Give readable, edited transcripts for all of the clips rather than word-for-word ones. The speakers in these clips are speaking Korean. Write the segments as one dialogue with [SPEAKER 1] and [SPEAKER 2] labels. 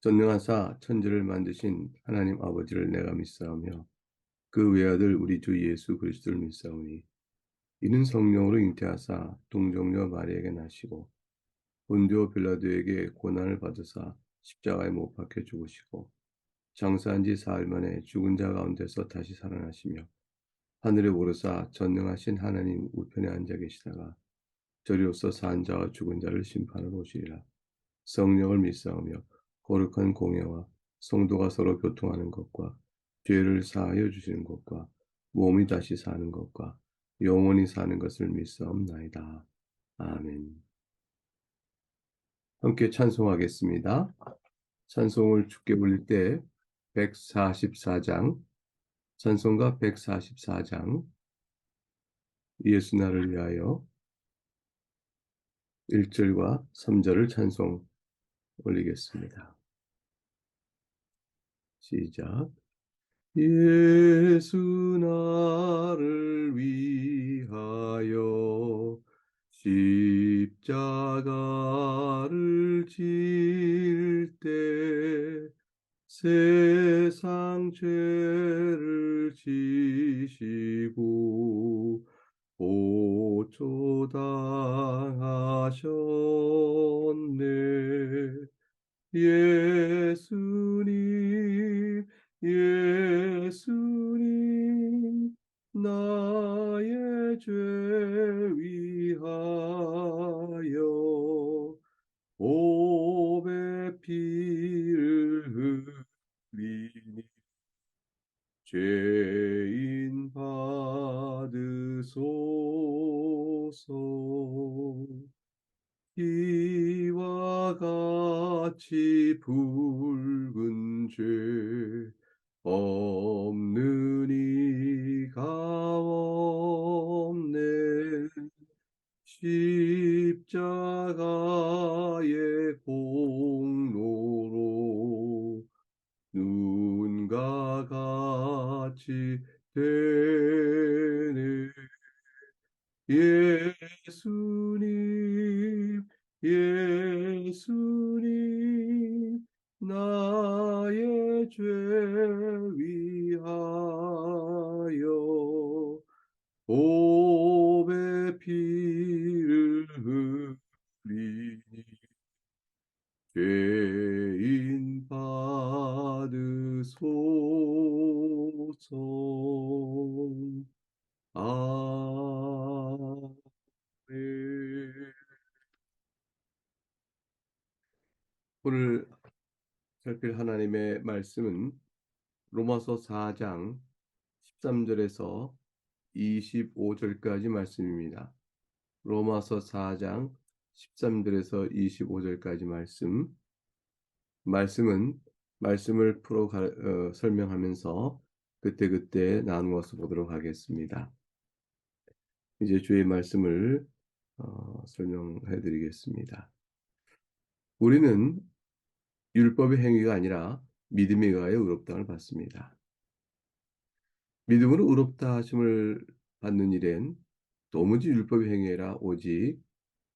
[SPEAKER 1] 전능하사 천지를 만드신 하나님 아버지를 내가 믿사오며 그 외아들 우리 주 예수 그리스도를 믿사오니 이는 성령으로 잉태하사 동정녀 마리에게 나시고 본디오 빌라도에게 고난을 받으사 십자가에 못 박혀 죽으시고 장사한 지 사흘 만에 죽은 자 가운데서 다시 살아나시며 하늘에 오르사 전능하신 하나님 우편에 앉아 계시다가 저리로서 산 자와 죽은 자를 심판하러 오시리라. 성령을 믿사오며 거룩한 공예와 성도가 서로 교통하는 것과 죄를 사하여 주시는 것과 몸이 다시 사는 것과 영원히 사는 것을 믿사옵나이다. 아멘. 함께 찬송하겠습니다. 찬송을 주께 부를 때 144장, 찬송가 144장, 예수 나를 위하여 1절과 3절을 찬송 올리겠습니다. 시작. 예수 나를 위하여 십자가를 질 때 세상 죄를 지시고 보초당하셨네. 예수님, 예수님, 나의 죄 위하여 보배 피를 흘리니 죄인 받으소서. 이와 같이 붉은 죄 없는 이가 없네. 십자가의 공로로 눈과 같이 되네. 예수님, 예수님, 나의 죄 위하여 보배 피를 흘리니 죄인 받으소서. 아멘. 오늘 살필 하나님의 말씀은 로마서 4장 13절에서 25절까지 말씀입니다. 로마서 4장 13절에서 25절까지 말씀은 말씀을 설명하면서 그때그때 나누어서 보도록 하겠습니다. 이제 주의 말씀을 설명해 드리겠습니다. 우리는 율법의 행위가 아니라 믿음에 의하여 의롭다함을 받습니다. 믿음으로 의롭다 하심을 받는 일엔 도무지 율법의 행위라 오직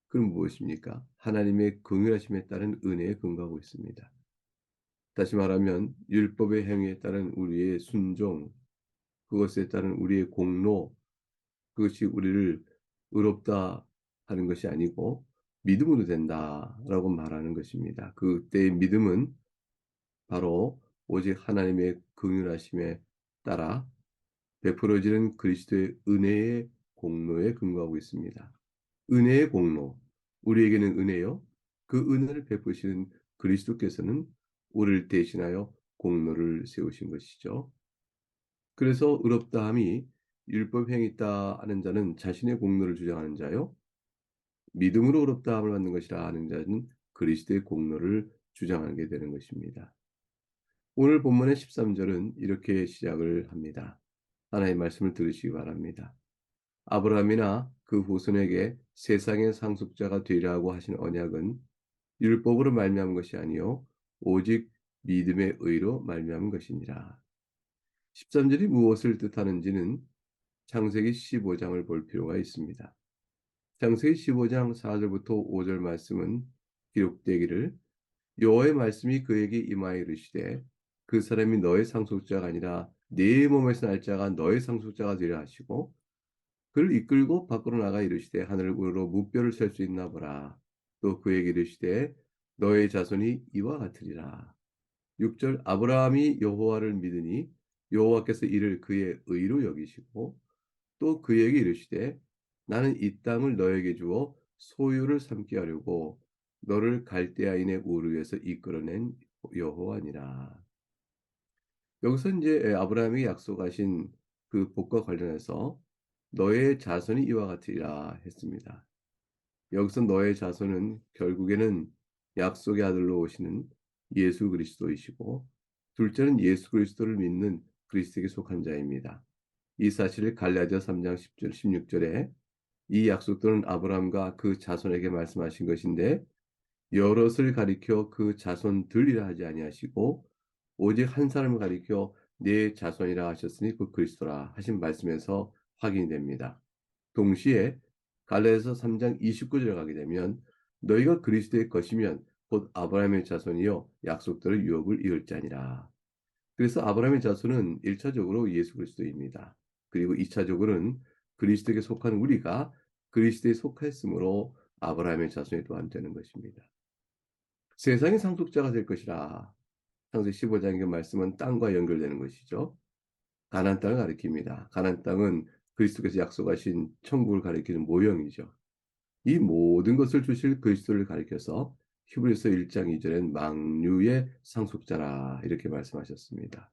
[SPEAKER 1] 그럼 무엇입니까? 하나님의 긍휼하심에 따른 은혜에 근거하고 있습니다. 다시 말하면 율법의 행위에 따른 우리의 순종, 그것에 따른 우리의 공로, 그것이 우리를 의롭다 하는 것이 아니고 믿음으로 된다라고 말하는 것입니다. 그때의 믿음은 바로 오직 하나님의 긍휼하심에 따라 베풀어지는 그리스도의 은혜의 공로에 근거하고 있습니다. 은혜의 공로, 우리에게는 은혜요. 그 은혜를 베푸시는 그리스도께서는 우리를 대신하여 공로를 세우신 것이죠. 그래서 의롭다함이 율법 행위있다 하는 자는 자신의 공로를 주장하는 자요. 믿음으로 의롭다함을 받는 것이라 하는 자는 그리스도의 공로를 주장하게 되는 것입니다. 오늘 본문의 13절은 이렇게 시작을 합니다. 하나님의 말씀을 들으시기 바랍니다. 아브라함이나 그 후손에게 세상의 상속자가 되리라고 하신 언약은 율법으로 말미암은 것이 아니요 오직 믿음의 의로 말미암은 것이니라. 13절이 무엇을 뜻하는지는 창세기 15장을 볼 필요가 있습니다. 창세기 15장 4절부터 5절 말씀은 기록되기를 여호와의 말씀이 그에게 임하여 이르시되 그 사람이 너의 상속자가 아니라 네 몸에서 날 자가 너의 상속자가 되려 하시고 그를 이끌고 밖으로 나가 이르시되 하늘으로 무뼈를 셀 수 있나 보라. 또 그에게 이르시되 너의 자손이 이와 같으리라. 6절 아브라함이 여호와를 믿으니 여호와께서 이를 그의 의로 여기시고 또 그에게 이르시되 나는 이 땅을 너에게 주어 소유를 삼게 하려고 너를 갈대아인의 우르에서 이끌어낸 여호와니라. 여기서 이제 아브라함이 약속하신 그 복과 관련해서 너의 자손이 이와 같으리라 했습니다. 여기서 너의 자손은 결국에는 약속의 아들로 오시는 예수 그리스도이시고 둘째는 예수 그리스도를 믿는 그리스도에게 속한 자입니다. 이 사실을 갈라디아 3장 10절 16절에 이 약속들은 아브라함과 그 자손에게 말씀하신 것인데 여럿을 가리켜 그 자손들이라 하지 아니하시고 오직 한 사람을 가리켜 네 자손이라 하셨으니 그 그리스도라 하신 말씀에서 확인이 됩니다. 동시에 갈라디아서 3장 29절에 가게 되면 너희가 그리스도의 것이면 곧 아브라함의 자손이요 약속대로 유업을 이을 자니라. 그래서 아브라함의 자손은 1차적으로 예수 그리스도입니다. 그리고 2차적으로는 그리스도에게 속한 우리가 그리스도에 속했으므로 아브라함의 자손이 또한 되는 것입니다. 세상의 상속자가 될 것이라. 창세기 15장의 그 말씀은 땅과 연결되는 것이죠. 가나안 땅을 가리킵니다. 가나안 땅은 그리스도께서 약속하신 천국을 가리키는 모형이죠. 이 모든 것을 주실 그리스도를 가리켜서 히브리서 1장 2절엔 망류의 상속자라 이렇게 말씀하셨습니다.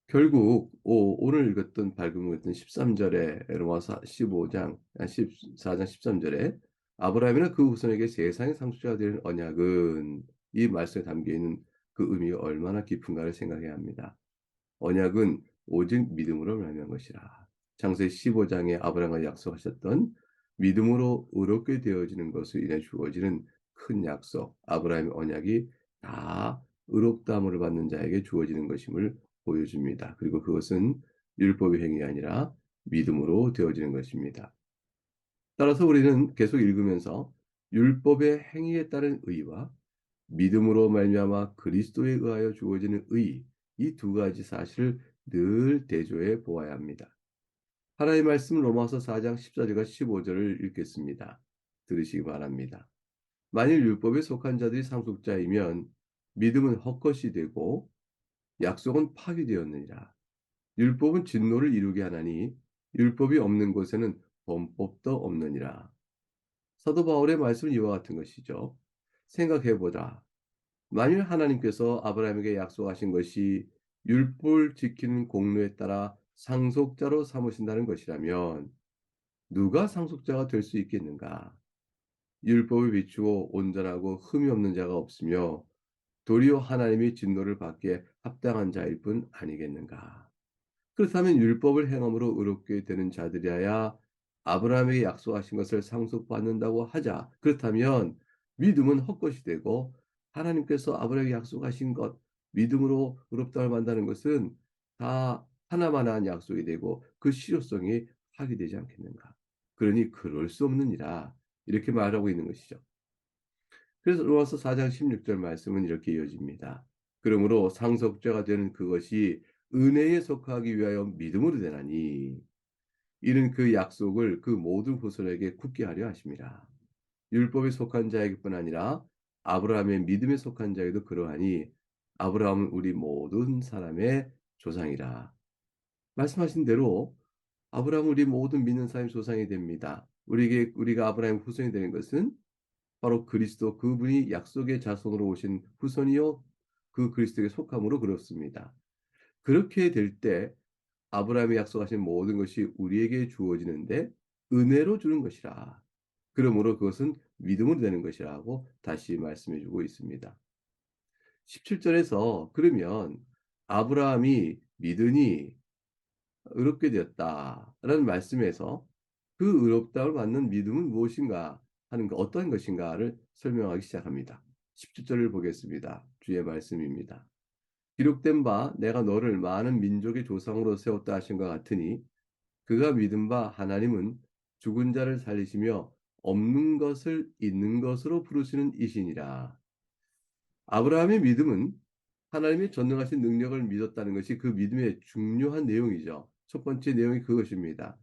[SPEAKER 1] 결국 오늘 읽었던 발견했던 13절에 로마서 15장 14장 13절에 아브라함이나 그 후손에게 세상의 상속자가 되는 언약은 이 말씀에 담겨 있는 그 의미가 얼마나 깊은가를 생각해야 합니다. 언약은 오직 믿음으로 말미암은 것이라. 창세기 15장에 아브라함과 약속하셨던 믿음으로 의롭게 되어지는 것으로 인해 주어지는 큰 약속, 아브라함의 언약이 다 의롭다함을 받는 자에게 주어지는 것임을 보여줍니다. 그리고 그것은 율법의 행위가 아니라 믿음으로 되어지는 것입니다. 따라서 우리는 계속 읽으면서 율법의 행위에 따른 의와 믿음으로 말미암아 그리스도에 의하여 주어지는 의, 이 두 가지 사실을 늘 대조해 보아야 합니다. 하나님의 말씀 로마서 4장 14절과 15절을 읽겠습니다. 들으시기 바랍니다. 만일 율법에 속한 자들이 상속자이면 믿음은 헛것이 되고 약속은 파기되었느니라. 율법은 진노를 이루게 하나니 율법이 없는 곳에는 범법도 없느니라. 사도 바울의 말씀은 이와 같은 것이죠. 생각해보자. 만일 하나님께서 아브라함에게 약속하신 것이 율법을 지키는 공로에 따라 상속자로 삼으신다는 것이라면 누가 상속자가 될 수 있겠는가? 율법을 비추어 온전하고 흠이 없는 자가 없으며 도리어 하나님의 진노를 받기에 합당한 자일 뿐 아니겠는가? 그렇다면 율법을 행함으로 의롭게 되는 자들이야 아브라함에게 약속하신 것을 상속받는다고 하자. 그렇다면 믿음은 헛것이 되고 하나님께서 아브라함에게 약속하신 것, 믿음으로 의롭다를 만다는 것은 다 하나만한 약속이 되고 그 실효성이 파기되지 않겠는가. 그러니 그럴 수 없느니라 이렇게 말하고 있는 것이죠. 그래서 로마서 4장 16절 말씀은 이렇게 이어집니다. 그러므로 상속자가 되는 그것이 은혜에 속하기 위하여 믿음으로 되나니 이는 그 약속을 그 모든 후손에게 굳게 하려 하심이라. 율법에 속한 자에게뿐 아니라 아브라함의 믿음에 속한 자에게도 그러하니 아브라함은 우리 모든 사람의 조상이라. 말씀하신 대로 아브라함은 우리 모든 믿는 사람의 조상이 됩니다. 우리가 아브라함의 후손이 되는 것은 바로 그리스도 그분이 약속의 자손으로 오신 후손이요 그 그리스도에게 속함으로 그렇습니다. 그렇게 될 때 아브라함이 약속하신 모든 것이 우리에게 주어지는데 은혜로 주는 것이라. 그러므로 그것은 믿음으로 되는 것이라고 다시 말씀해 주고 있습니다. 17절에서 그러면 아브라함이 믿으니 의롭게 되었다라는 말씀에서 그 의롭다를 받는 믿음은 무엇인가 하는 것, 어떤 것인가를 설명하기 시작합니다. 17절을 보겠습니다. 주의 말씀입니다. 기록된 바 내가 너를 많은 민족의 조상으로 세웠다 하신 것 같으니 그가 믿은 바 하나님은 죽은 자를 살리시며 없는 것을 있는 것으로 부르시는 이시니라. 아브라함의 믿음은 하나님의 전능하신 능력을 믿었다는 것이 그 믿음의 중요한 내용이죠. 첫 번째 내용이 그것입니다.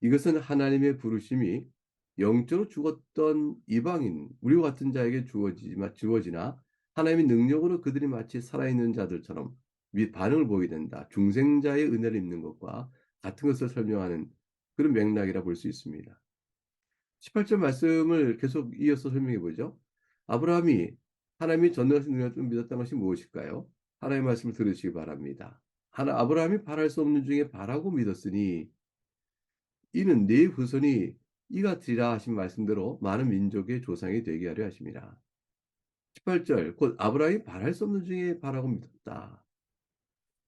[SPEAKER 1] 이것은 하나님의 부르심이 영적으로 죽었던 이방인, 우리와 같은 자에게 주어지나 하나님의 능력으로 그들이 마치 살아있는 자들처럼 반응을 보이게 된다. 중생자의 은혜를 입는 것과 같은 것을 설명하는 그런 맥락이라 볼 수 있습니다. 18절 말씀을 계속 이어서 설명해 보죠. 아브라함이 하나님이 전능하신 능력을 믿었다는 것이 무엇일까요? 하나님의 말씀을 들으시기 바랍니다. 아브라함이 바랄 수 없는 중에 바라고 믿었으니 이는 네 후손이 이가 되리라 하신 말씀대로 많은 민족의 조상이 되게 하려 하심이라. 18절 곧 아브라함이 바랄 수 없는 중에 바라고 믿었다.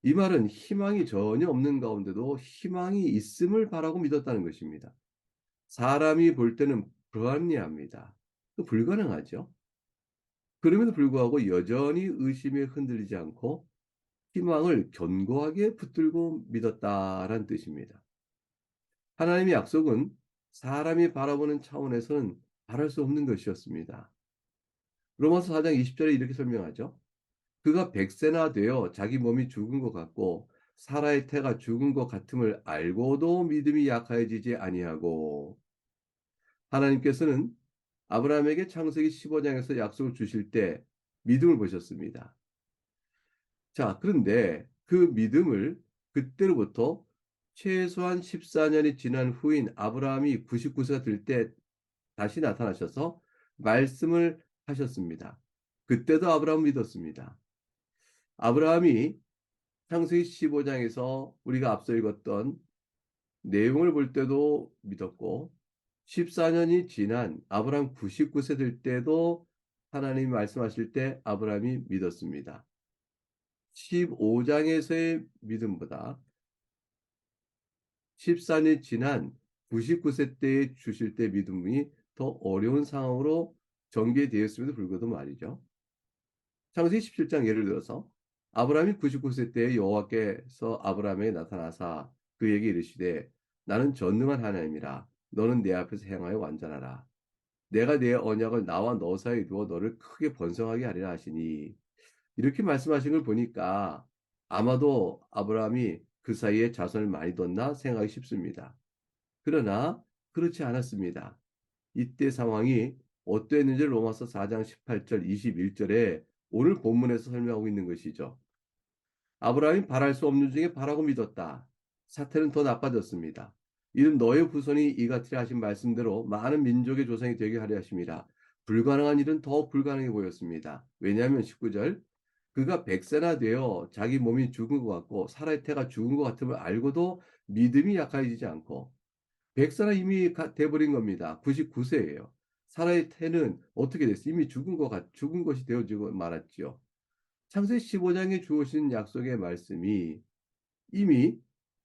[SPEAKER 1] 이 말은 희망이 전혀 없는 가운데도 희망이 있음을 바라고 믿었다는 것입니다. 사람이 볼 때는 불합리합니다. 불가능하죠. 그럼에도 불구하고 여전히 의심에 흔들리지 않고 희망을 견고하게 붙들고 믿었다라는 뜻입니다. 하나님의 약속은 사람이 바라보는 차원에서는 바랄 수 없는 것이었습니다. 로마서 4장 20절에 이렇게 설명하죠. 그가 100세나 되어 자기 몸이 죽은 것 같고 사라의 태가 죽은 것 같음을 알고도 믿음이 약해지지 아니하고 하나님께서는 아브라함에게 창세기 15장에서 약속을 주실 때 믿음을 보셨습니다. 자, 그런데 그 믿음을 그때로부터 최소한 14년이 지난 후인 아브라함이 99세가 될 때 다시 나타나셔서 말씀을 하셨습니다. 그때도 아브라함을 믿었습니다. 아브라함이 창세기 15장에서 우리가 앞서 읽었던 내용을 볼 때도 믿었고 14년이 지난 아브라함 99세 될 때도 하나님이 말씀하실 때 아브라함이 믿었습니다. 15장에서의 믿음보다 14년이 지난 99세 때에 주실 때 믿음이 더 어려운 상황으로 전개되었음에도 불구하고 말이죠. 창세기 17장 예를 들어서 아브라함이 99세 때에 여호와께서 아브라함에게 나타나사 그에게 이르시되 나는 전능한 하나님이라 너는 내 앞에서 행하여 완전하라. 내가 내 언약을 나와 너 사이에 두어 너를 크게 번성하게 하리라 하시니 이렇게 말씀하신 걸 보니까 아마도 아브라함이 그 사이에 자손을 많이 뒀나 생각이 쉽습니다. 그러나 그렇지 않았습니다. 이때 상황이 어떠했는지 로마서 4장 18절 21절에 오늘 본문에서 설명하고 있는 것이죠. 아브라함이 바랄 수 없는 중에 바라고 믿었다. 사태는 더 나빠졌습니다. 이는 너의 후손이 이같이 하신 말씀대로 많은 민족의 조상이 되게 하려 하심이라. 불가능한 일은 더 불가능해 보였습니다. 왜냐하면 19절 그가 100세나 되어 자기 몸이 죽은 것 같고 사라의 태가 죽은 것 같음을 알고도 믿음이 약해지지 않고 100세나 이미 돼버린 겁니다. 99세예요. 사라의 태는 어떻게 됐어요? 이미 죽은 것이 되어지고 말았지요. 창세기 15장에 주어진 약속의 말씀이 이미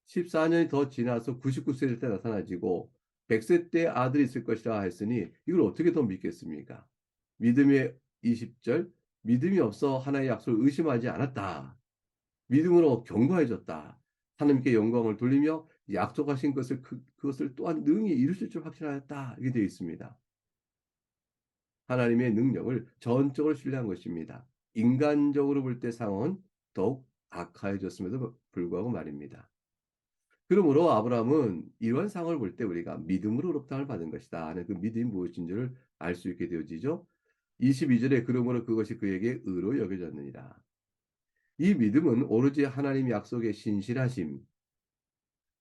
[SPEAKER 1] 14년이 더 지나서 99세 될 때 나타나지고 100세 때 아들이 있을 것이라 했으니 이걸 어떻게 더 믿겠습니까? 믿음의 20절 믿음이 없어 하나의 약속을 의심하지 않았다. 믿음으로 견고해졌다. 하나님께 영광을 돌리며 약속하신 것을 그것을 또한 능히 이루실 줄 확신하였다. 이렇게 되어 있습니다. 하나님의 능력을 전적으로 신뢰한 것입니다. 인간적으로 볼 때 상황은 더욱 악화해졌음에도 불구하고 말입니다. 그러므로 아브라함은 이러한 상황을 볼 때 우리가 믿음으로 롭당을 받은 것이다 하는 그 믿음이 무엇인지를 알 수 있게 되어지죠. 22절에 그러므로 그것이 그에게 의로 여겨졌느니라. 이 믿음은 오로지 하나님 약속의 신실하심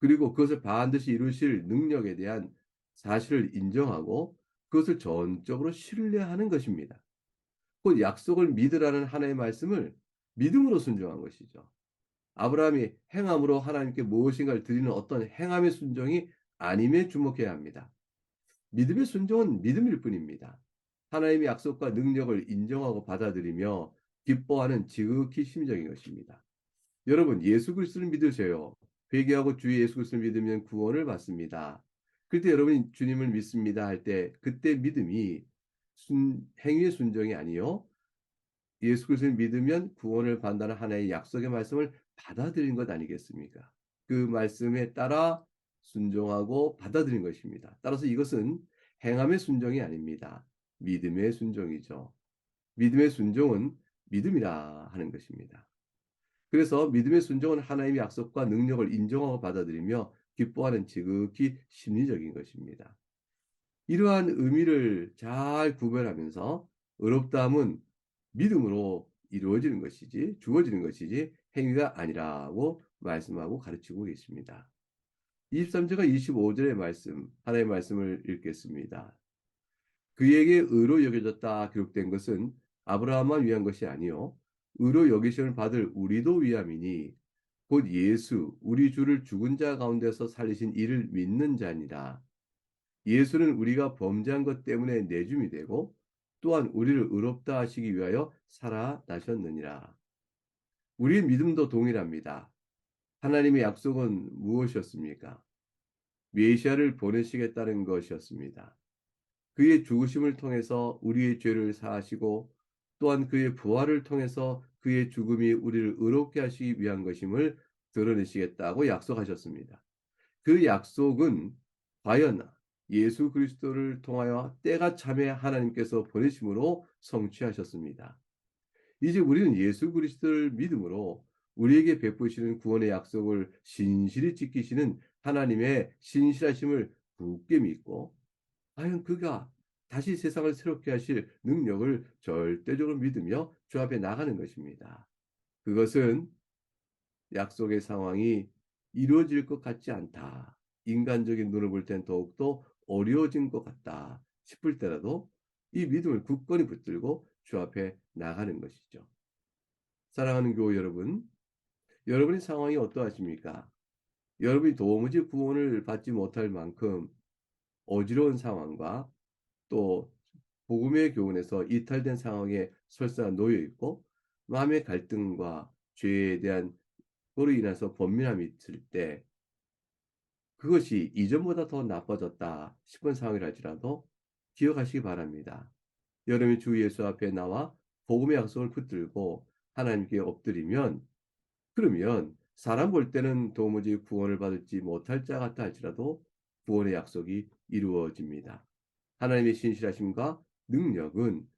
[SPEAKER 1] 그리고 그것을 반드시 이루실 능력에 대한 사실을 인정하고 그것을 전적으로 신뢰하는 것입니다. 곧 약속을 믿으라는 하나님의 말씀을 믿음으로 순종한 것이죠. 아브라함이 행함으로 하나님께 무엇인가를 드리는 어떤 행함의 순종이 아님에 주목해야 합니다. 믿음의 순종은 믿음일 뿐입니다. 하나님의 약속과 능력을 인정하고 받아들이며 기뻐하는 지극히 심정인 것입니다. 여러분, 예수 그리스도를 믿으세요. 회개하고 주 예수 그리스도를 믿으면 구원을 받습니다. 그때 여러분이 주님을 믿습니다 할 때 그때 믿음이 행위의 순종이 아니요. 예수 그리스도를 믿으면 구원을 받는다는 하나의 약속의 말씀을 받아들인 것 아니겠습니까? 그 말씀에 따라 순종하고 받아들인 것입니다. 따라서 이것은 행함의 순종이 아닙니다. 믿음의 순종이죠. 믿음의 순종은 믿음이라 하는 것입니다. 그래서 믿음의 순종은 하나님의 약속과 능력을 인정하고 받아들이며 기뻐하는 지극히 심리적인 것입니다. 이러한 의미를 잘 구별하면서 의롭다함은 믿음으로 이루어지는 것이지 주어지는 것이지 행위가 아니라고 말씀하고 가르치고 계십니다. 23절과 25절의 말씀, 하나님의 말씀을 읽겠습니다. 그에게 의로 여겨졌다 기록된 것은 아브라함만 위한 것이 아니요 의로 여기심을 받을 우리도 위함이니 곧 예수 우리 주를 죽은 자 가운데서 살리신 이를 믿는 자니라. 예수는 우리가 범죄한 것 때문에 내줌이 되고 또한 우리를 의롭다 하시기 위하여 살아나셨느니라. 우리의 믿음도 동일합니다. 하나님의 약속은 무엇이었습니까? 메시아를 보내시겠다는 것이었습니다. 그의 죽으심을 통해서 우리의 죄를 사하시고 또한 그의 부활을 통해서 그의 죽음이 우리를 의롭게 하시기 위한 것임을 드러내시겠다고 약속하셨습니다. 그 약속은 과연 예수 그리스도를 통하여 때가 참에 하나님께서 보내심으로 성취하셨습니다. 이제 우리는 예수 그리스도를 믿음으로 우리에게 베푸시는 구원의 약속을 신실히 지키시는 하나님의 신실하심을 굳게 믿고 과연 그가 다시 세상을 새롭게 하실 능력을 절대적으로 믿으며 주 앞에 나가는 것입니다. 그것은 약속의 상황이 이루어질 것 같지 않다. 인간적인 눈을 볼 땐 더욱더 어려워진 것 같다 싶을 때라도 이 믿음을 굳건히 붙들고 주 앞에 나가는 것이죠. 사랑하는 교우 여러분, 여러분의 상황이 어떠하십니까? 여러분이 도무지 구원을 받지 못할 만큼 어지러운 상황과 또 복음의 교훈에서 이탈된 상황에 설사 놓여 있고 마음의 갈등과 죄에 대한 거로 인해서 번민함이 있을 때 그것이 이전보다 더 나빠졌다 싶은 상황이랄지라도 기억하시기 바랍니다. 여러분이 주 예수 앞에 나와 복음의 약속을 붙들고 하나님께 엎드리면 그러면 사람 볼 때는 도무지 구원을 받을지 못할 자 같다 할지라도 구원의 약속이 이루어집니다. 하나님의 신실하심과 능력은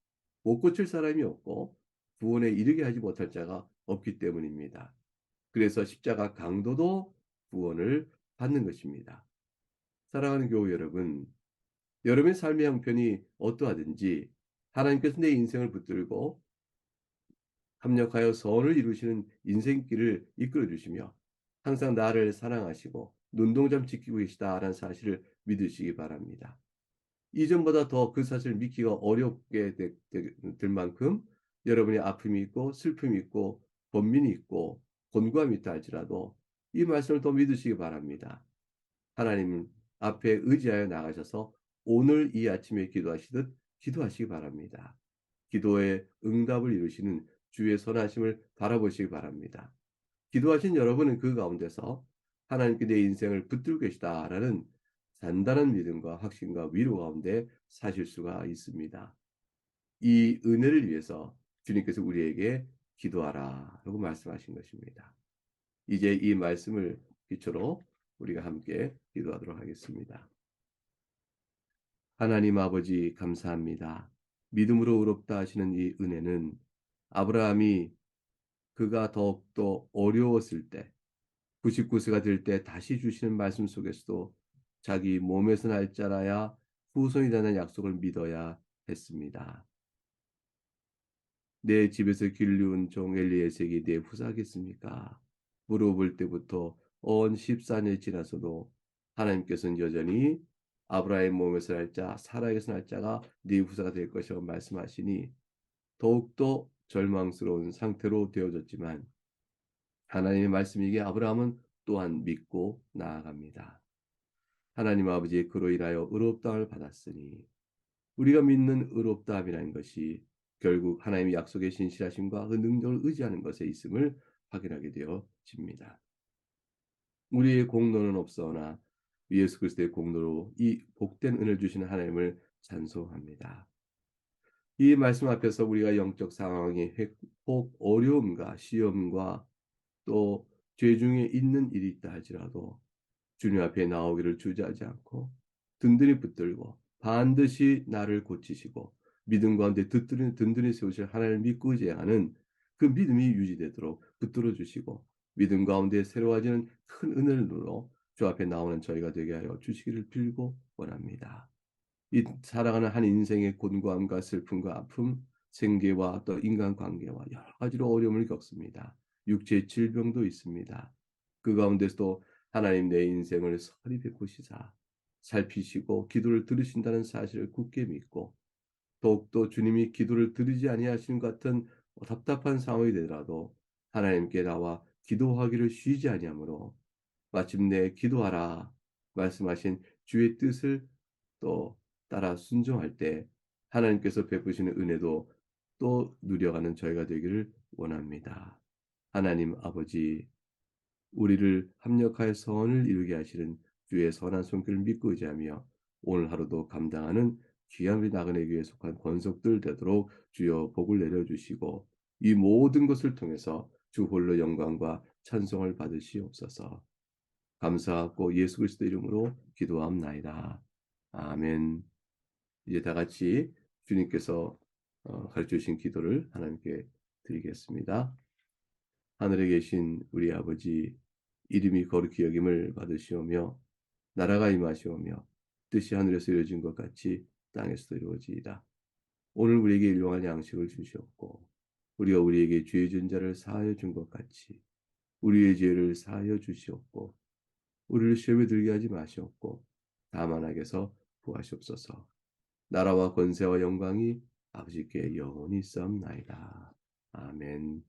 [SPEAKER 1] 못 고칠 사람이 없고 구원에 이르게 하지 못할 자가 없기 때문입니다. 그래서 십자가 강도도 구원을 받는 것입니다. 사랑하는 교우 여러분, 여러분의 삶의 형편이 어떠하든지 하나님께서 내 인생을 붙들고 합력하여 선을 이루시는 인생길을 이끌어 주시며 항상 나를 사랑하시고 눈동자 지키고 계시다라는 사실을 믿으시기 바랍니다. 이전보다 더 그 사실을 믿기가 어렵게 될 만큼 여러분의 아픔이 있고 슬픔이 있고 번민이 있고 곤고함이 있다 할지라도 이 말씀을 더 믿으시기 바랍니다. 하나님 앞에 의지하여 나가셔서 오늘 이 아침에 기도하시듯 기도하시기 바랍니다. 기도의 응답을 이루시는 주의 선하심을 바라보시기 바랍니다. 기도하신 여러분은 그 가운데서 하나님께 내 인생을 붙들고 계시다라는 단단한 믿음과 확신과 위로 가운데 사실 수가 있습니다. 이 은혜를 위해서 주님께서 우리에게 기도하라 라고 말씀하신 것입니다. 이제 이 말씀을 기초로 우리가 함께 기도하도록 하겠습니다. 하나님 아버지 감사합니다. 믿음으로 의롭다 하시는 이 은혜는 아브라함이 그가 더욱더 어려웠을 때 99세가 될 때 다시 주시는 말씀 속에서도 자기 몸에서 날 자라야 후손이 되는 약속을 믿어야 했습니다. 내 집에서 길리운 종 엘리에셀이 내 후사겠습니까? 물어볼 때부터 언 14년이 지나서도 하나님께서는 여전히 아브라함의 몸에서 날 자, 사라에게서 날 자가 네 후사가 될 것이라고 말씀하시니 더욱더 절망스러운 상태로 되어졌지만 하나님의 말씀이기에 아브라함은 또한 믿고 나아갑니다. 하나님 아버지의 그로 인하여 의롭다함을 받았으니 우리가 믿는 의롭다함이라는 것이 결국 하나님의 약속의 신실하심과 그 능력을 의지하는 것에 있음을 확인하게 되어집니다. 우리의 공로는 없사오나 예수 그리스도의 공로로 이 복된 은혜를 주시는 하나님을 찬송합니다. 이 말씀 앞에서 우리가 영적 상황이 혹 어려움과 시험과 또 죄 중에 있는 일이 있다 할지라도 주님 앞에 나오기를 주저하지 않고 든든히 붙들고 반드시 나를 고치시고 믿음 가운데 든든히 세우실 하나님을 믿고 의지하는 그 믿음이 유지되도록 붙들어 주시고 믿음 가운데 새로워지는 큰 은혜를 누러 주 앞에 나오는 저희가 되게 하여 주시기를 빌고 원합니다. 이 살아가는 한 인생의 곤고함과 슬픔과 아픔, 생계와 또 인간관계와 여러 가지로 어려움을 겪습니다. 육체의 질병도 있습니다. 그 가운데서도 하나님 내 인생을 서리 베푸시사 살피시고 기도를 들으신다는 사실을 굳게 믿고 더욱더 주님이 기도를 들으지 아니하시는 것 같은 답답한 상황이 되더라도 하나님께 나와 기도하기를 쉬지 아니하므로 마침내 기도하라 말씀하신 주의 뜻을 또 따라 순종할 때 하나님께서 베푸시는 은혜도 또 누려가는 저희가 되기를 원합니다. 하나님 아버지, 우리를 합력하여 선을 이루게 하시는 주의 선한 손길을 믿고 의지하며 오늘 하루도 감당하는 귀한 우리 나그네 교회에 속한 권속들 되도록 주여 복을 내려주시고 이 모든 것을 통해서 주 홀로 영광과 찬송을 받으시옵소서. 감사하고 예수 그리스도 이름으로 기도함나이다. 아멘. 이제 다 같이 주님께서 가르쳐 주신 기도를 하나님께 드리겠습니다. 하늘에 계신 우리 아버지, 이름이 거룩히 여김을 받으시오며 나라가 임하시오며 뜻이 하늘에서 이루어진 것 같이 땅에서도 이루어지이다. 오늘 우리에게 일용할 양식을 주시옵고 우리가 우리에게 죄 지은 자를 사하여 준 것 같이 우리의 죄를 사하여 주시옵고 우리를 시험에 들게 하지 마시옵고 다만 악에서 구하시옵소서. 나라와 권세와 영광이 아버지께 영원히 있사옵나이다. 아멘.